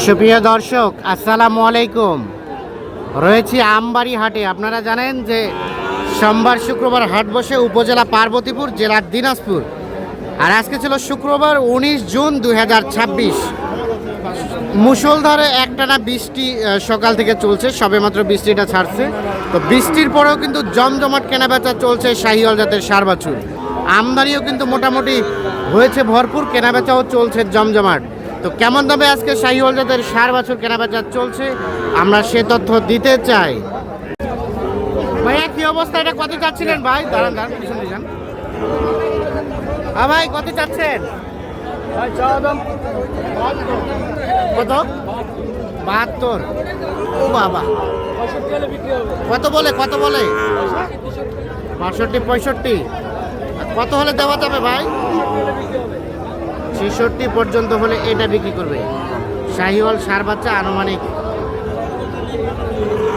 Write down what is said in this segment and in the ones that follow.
সুপ্রিয় দর্শক, আসসালামু আলাইকুম। রয়েছি আমবাড়ি হাটে। আপনারা জানেন যে সোমবার শুক্রবার হাট বসে উপজেলা পার্বতীপুর, জেলার দিনাজপুর। আর আজকে ছিল শুক্রবার 19 জুন 2026। মুষলধারে একটানা বৃষ্টি সকাল থেকে চলছে, সবেমাত্র বৃষ্টিটা ছাড়ছে। তো বৃষ্টির পরেও কিন্তু জমজমাট কেনাবেচা চলছে শাহিওয়াল জাতের ষাঁড় বাছুর। আমদানিও কিন্তু মোটামুটি হয়েছে ভরপুর, কেনাবেচাও চলছে জমজমাট। তো কেমন দামে আজকে শাহিওয়াল জাতের ষাঁড় বাছুর কেনাবেচা চলছে, আমরা সে তথ্য দিতে চাই। ভাইয়া কি অবস্থা, এটা কত চাচ্ছিলেন ভাই? দাঁড়ান দাঁড়ান, পিছনে যান। হ্যাঁ ভাই, কত চাচ্ছেন? কত? 72। ও বাবা, কত বলে 62, 65? কত হলে দেওয়া যাবে ভাই? 66 পর্যন্ত হলে এটা বিক্রি করবে। শাহিওয়াল ষাঁড় বাচ্চা, আনুমানিক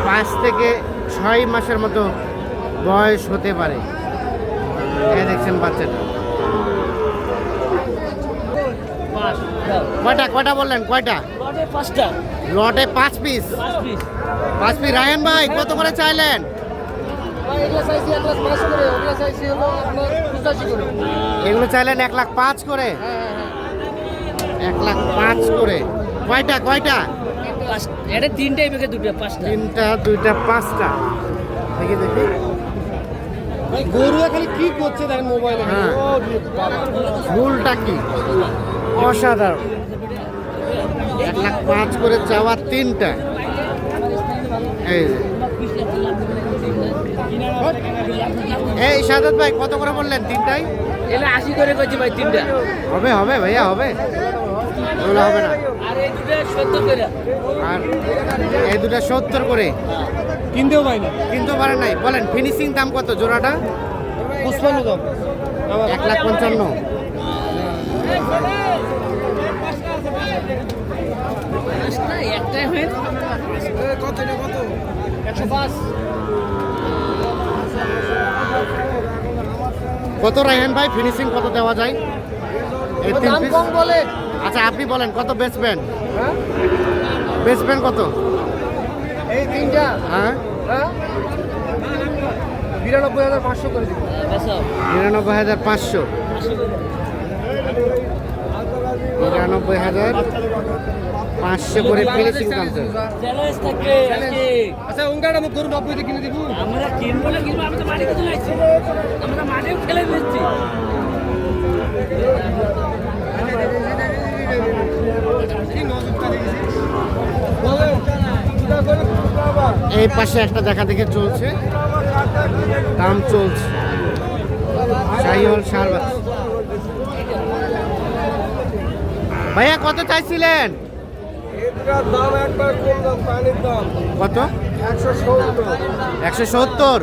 5 থেকে 6 মাসের মতো বয়স হতে পারে। এই দেখছেন বাচ্চাটা। কয়টা বললেন? কয়টা? লটে 5 পিস। 5 পিস। রায়হান ভাই, কত করে চাইলেন? এগুলো চাইলেন 1,05,000 করে। 1,05,000 করে। কয়টা? এটা তিনটাই বেগে দুটো, পাঁচটা। দুইটা 5টা। দেখি গরু খালি কি করছে দেখেন মোবাইলে। হ্যাঁ, ফুলটা কি অসাধারণ। 1,05,000 করে চাওয়া, 3টা। এই সাদত ভাই, কত করে বললেন 3টাই? এলে 80 করে করছি ভাই, তিনটা। হবে ভাইয়া, হবে। এগুলো হবে না। আর এই দুটো 70 করে। আর এই দুটা 70 করে। কিনতেও পাই না। কিন্তু পারেন নাই। বলেন ফিনিশিং দাম কত জোড়াটা? 55 দাম। 1,55,000। একটাই হয় কত? 105। কত রায়হান ভাই, ফিনিশিং কত দেওয়া যায়? এই 3 দাম পিস। কম বলে। আচ্ছা, আপনি বলেন কত বেচবেন? হ্যাঁ, বেচবেন কত? এই তিনটা। হ্যাঁ, 92,500 করে দিব। 99,500। 99,500 করে ফিনিশিং দাম স্যার। চ্যালেঞ্জ থাকে আজকে। আচ্ছা, উঙ্গাটা আমি গরু 90 কিনে দিব। আমরা কিনবো না, কিনবো আমি তো মাঠে চলে আসছি। আমরা মাঠেও খেলে দিচ্ছি। এই পাশে একটা দেখা দেখে চলছে, দাম চলছে। শাহিওয়াল ষাঁড় বাচ্চা। ভাইয়া কত চাইছিলেন? কত? 170।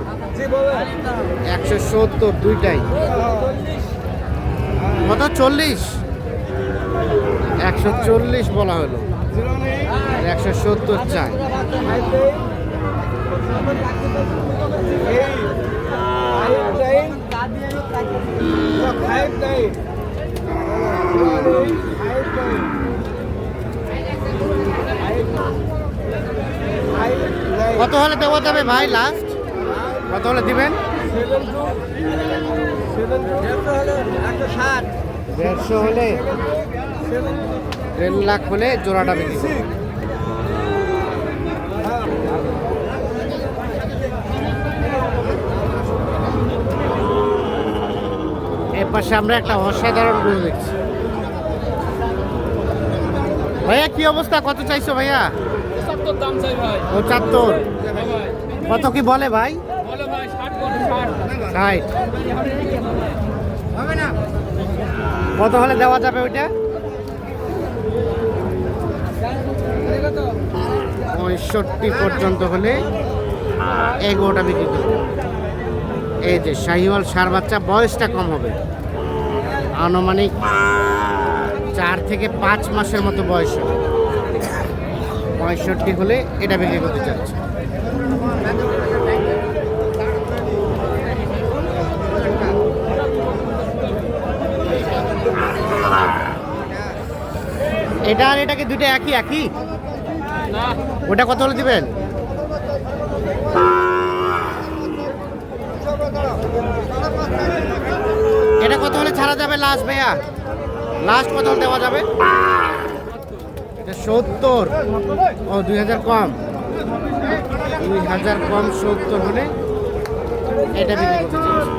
170 দুইটাই। কত? 40। 140 বলা হলো, 170 চাই। কত হলে দেওয়া যাবে ভাই লাস্ট? কত হলে দিবেন? 150 হলে, 1.5 লাখ হলে জোড়াটা বিক্রি করবে। এর পাশে আমরা একটা অসাধারণ গরু দেখছি। ভাইয়া কি অবস্থা, কত চাইছো ভাইয়া? 70 দাম চাই ভাই। 75। কত কি বলে ভাই? বলে ভাই 60 বলে 60। 60 হবে না। কত হলে দেওয়া যাবে ওইটা? 65 পর্যন্ত হলে এই গরুটা বিক্রি করবে। এই যে শাহিওয়াল ষাঁড় বাচ্চা, বয়সটা কম হবে, আনুমানিক 4 থেকে 5 মাসের মতো বয়স হবে। 65 হলে এটা বিক্রি করতে চাচ্ছে। এটা আর এটা কি দুটো একই একই? না ওটা কত হলে দিবেন? এটা কত হলে ছাড়া যাবে লাস্ট ভাইয়া? লাস্ট কত হলে দেওয়া যাবে? এটা 70। ও 2000 কম, 2000 কম 70 হলে এটা বিক্রি করতে চাচ্ছি।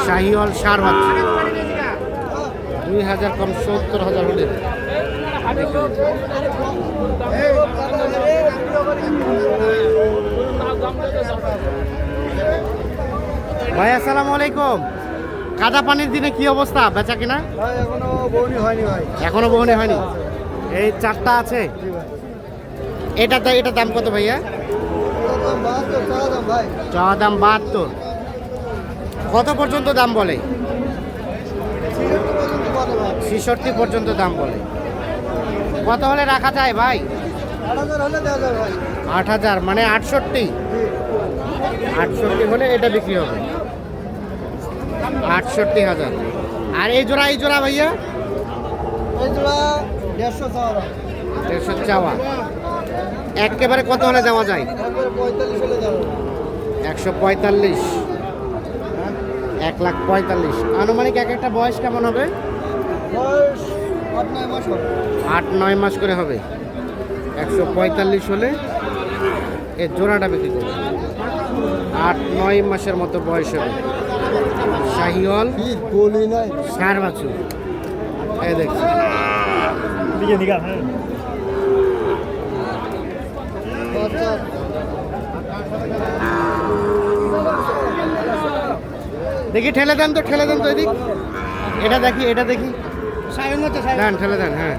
শাহিওয়াল সার বাচ্চা 2000 কম 70,000 হলে ভাই আসসালামু আলাইকুম। কাদা পানির দিনে কি অবস্থা বেচা কিনা? ভাই এখনো বউনি হয়নি ভাই। এখনো বহনে হয়নি। এই চারটা আছে। এটা দাম কত ভাইয়া? এরকম 72 চাওয়া দাম ভাই। চাওয়া দাম 72। কত পর্যন্ত দাম বলে? 66 পর্যন্ত বলে ভাই। 66 পর্যন্ত দাম বলে। কত হলে রাখা যায় ভাই? 8000 হলে দেওয়া যাবে ভাই। 8000 মানে 68। 68 হলে এটা বিক্রি হবে 68,000। আর এই জোড়া ভাইয়া? এই জোড়া 150 চাওয়া দাম। 150 চাওয়া। একেবারে কত হলে দেওয়া যায়? তারপরে 45 হলে দেওয়া যাবে। 145। 1,45,000। আনুমানিক এক একটা বয়স কেমন হবে? বয়স 8-9 মাস হবে। 8-9 মাস করে হবে। 145 হলে এই জোড়াটা বিক্রি করবে। 8-9 মাসের মতো বয়স হবে। শাহিওয়াল বলি নাই। সার বাছুর। এই দেখছি বাচ্চা দেখি ঠেলে দেন তো এদিক। এটা দেখি দেন, ঠেলে দেন। হ্যাঁ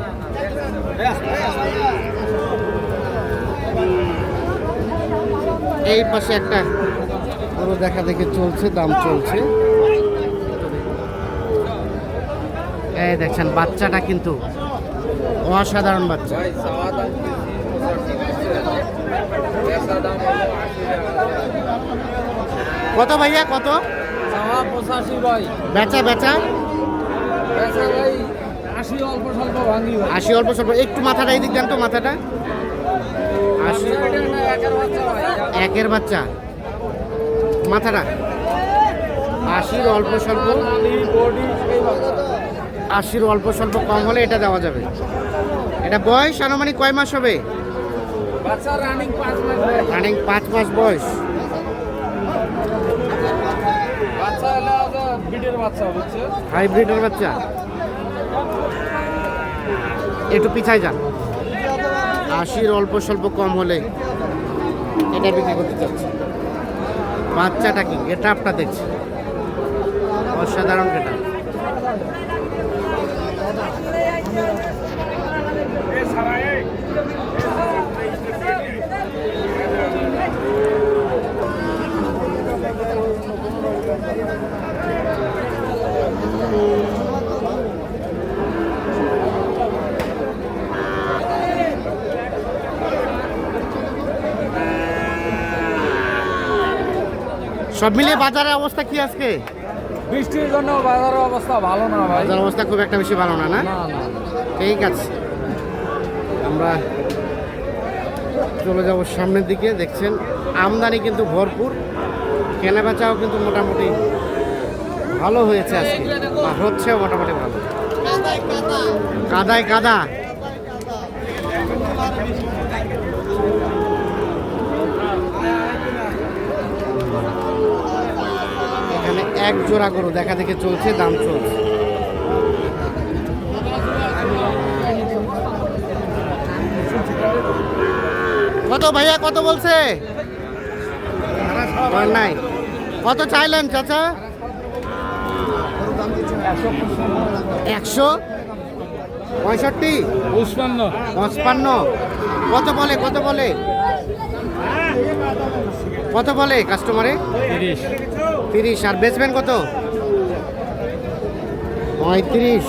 এই পাশে একটা গরু দেখা দেখি চলছে, দাম চলছে। এই দেখছেন বাচ্চাটা কিন্তু অসাধারণ বাচ্চা। কত ভাইয়া কত? 85 ভাই, বেচা বেচা ভাই 80 অল্প স্বল্প ভাঙি ভাই। 80 অল্প স্বল্প। একটু মাথাটা এদিক দেন তো, মাথাটা 80। একের বাচ্চা ভাই। একের বাচ্চা মাথাটা 80 অল্প স্বল্প। 80 অল্প স্বল্প কম হলে এটা দেওয়া যাবে। এটা বয়স আনুমানিক কয় মাস হবে? বাচ্চা রানিং 5 মাস ভাই। রানিং 5 মাস বয়স। বাচ্চা হলো বিটের বাচ্চা হচ্ছে। হাইব্রিডের বাচ্চা। একটু পিছাই যান। 80 অল্প স্বল্প কম হলে এটা বিক্রি করতে চাচ্ছি। বাচ্চাটা কি গেটআপটা দেখছি অসাধারণ গেটআপ। সব মিলিয়ে বাজারের অবস্থা কি আজকে? বৃষ্টির জন্য বাজারের অবস্থা ভালো না ভাই। বাজার অবস্থা খুব একটা বেশি ভালো না। না না ঠিক আছে, আমরা চলে যাব সামনের দিকে। দেখছেন আমদানি কিন্তু ভরপুর, কেনাবেচাও কিন্তু মোটামুটি ভালো হয়েছে আজকে, বা হচ্ছেও মোটামুটি ভালো। কাদায় কাদা। এখানে এক জোড়া গরু দেখা দেখে চলছে, দাম চলছে। কত ভাইয়া কত বলছে? নাই। কত চাইলেন চাচা? 165, 55। কত বলে কত বলে কাস্টমারে? 30। আর বেচবেন কত? 35।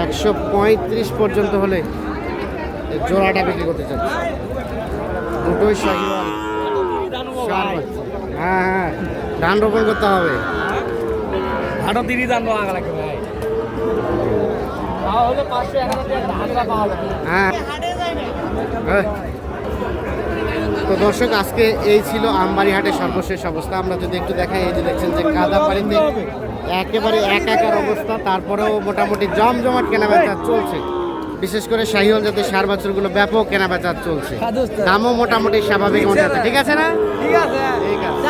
135 পর্যন্ত হলে এই জোড়াটা বিক্রি করতে চাচ্ছি। দুটোই শাহিওয়াল ষাঁড় বাচ্চা। হ্যাঁ, ধান রোপণ করতে হবে। আরো 30 দাম লাগবে ভাই। হলে 500 1000 টাকা হাজারা পাওয়া যাবে। হ্যাঁ হ্যাঁ। তো দর্শক আজকে এই ছিল আমবাড়ি হাটের সর্বশেষ অবস্থা। আমরা যদি একটু দেখাই, এই যে দেখছেন যে কাদা পানিতে একেবারে একাকার অবস্থা, তারপরেও মোটামুটি জমজমাট কেনাবেচা চলছে। বিশেষ করে শাহিওয়াল জাতের সার বাছুরগুলো ব্যাপক কেনাবেচা চলছে, দামও মোটামুটি স্বাভাবিক মধ্যে আছে। ঠিক আছে না? ঠিক আছে। ঠিক আছে।